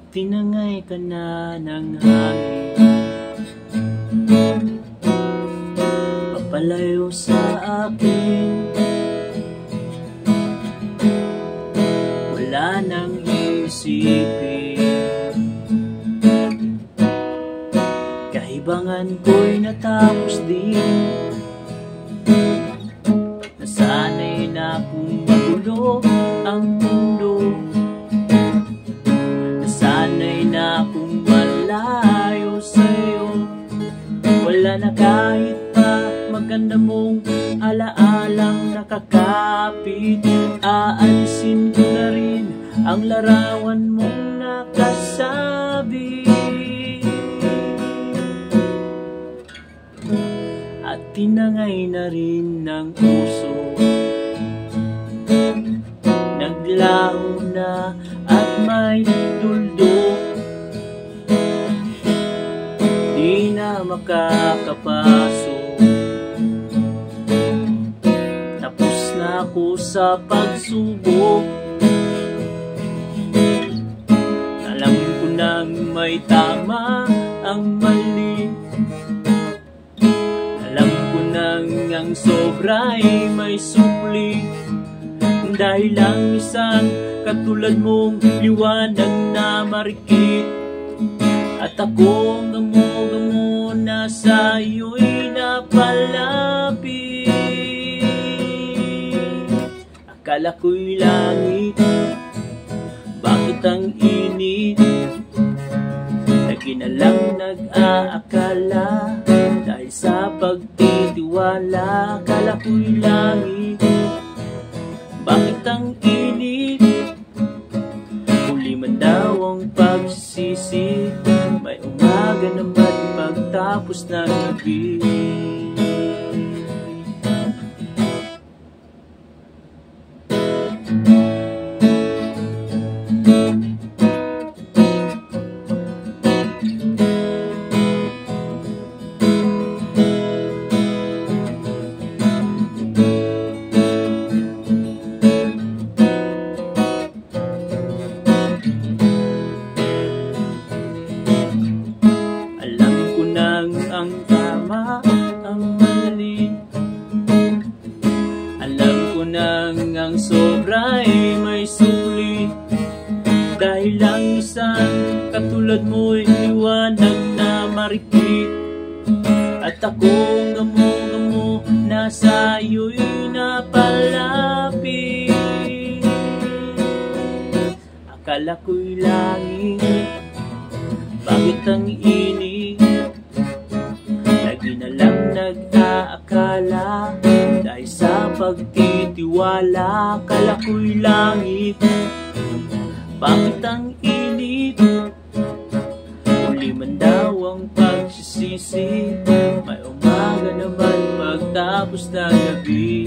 tinangay ka na ng hangin, papalayo sa akin. Wala nang iisipin, kahibangan ko'y natapos din. Nasanay na kung magulo ang mundo, nasanay na kung malayo sa'yo. Wala na kahit pa maganda mong alaalang nakakapit. Aalisin ko na rin ang larawan mong nakasabi, at tinangay na rin ng puso. Naglaho na at may tuldok, di na makakapasok. Tapos na ako sa pagsubok, alam ko nang may tama ang mali. Alam ko nang ang sobra'y may supli, dahil lang isang katulad mong liwanag na marikit. At akong gamo-gamo na sa'yo'y napalapit. Akala ko'y langit, bakit ang init? Lagi na lang nag-aakala, dahil sa pagtitiwala. Akala ko'y langit, bakit ang init? Huli man daw ang pagsisisi, may umaga naman pagtapos ng gabi. Ang tama, ang mali, alam ko nang ang sobra'y may suli, dahil lang isang katulad mo'y liwanag na marikit. At akong gamo-gamo na sa'yo'y napalapit. Akala ko'y langit, bakit ang init? Lagi na lang nag-aakala, dahil sa pagtitiwala. Akala ko'y langit, bakit ang init? Huli man daw ang pagsisisi, may umaga naman pagtapos ng gabi.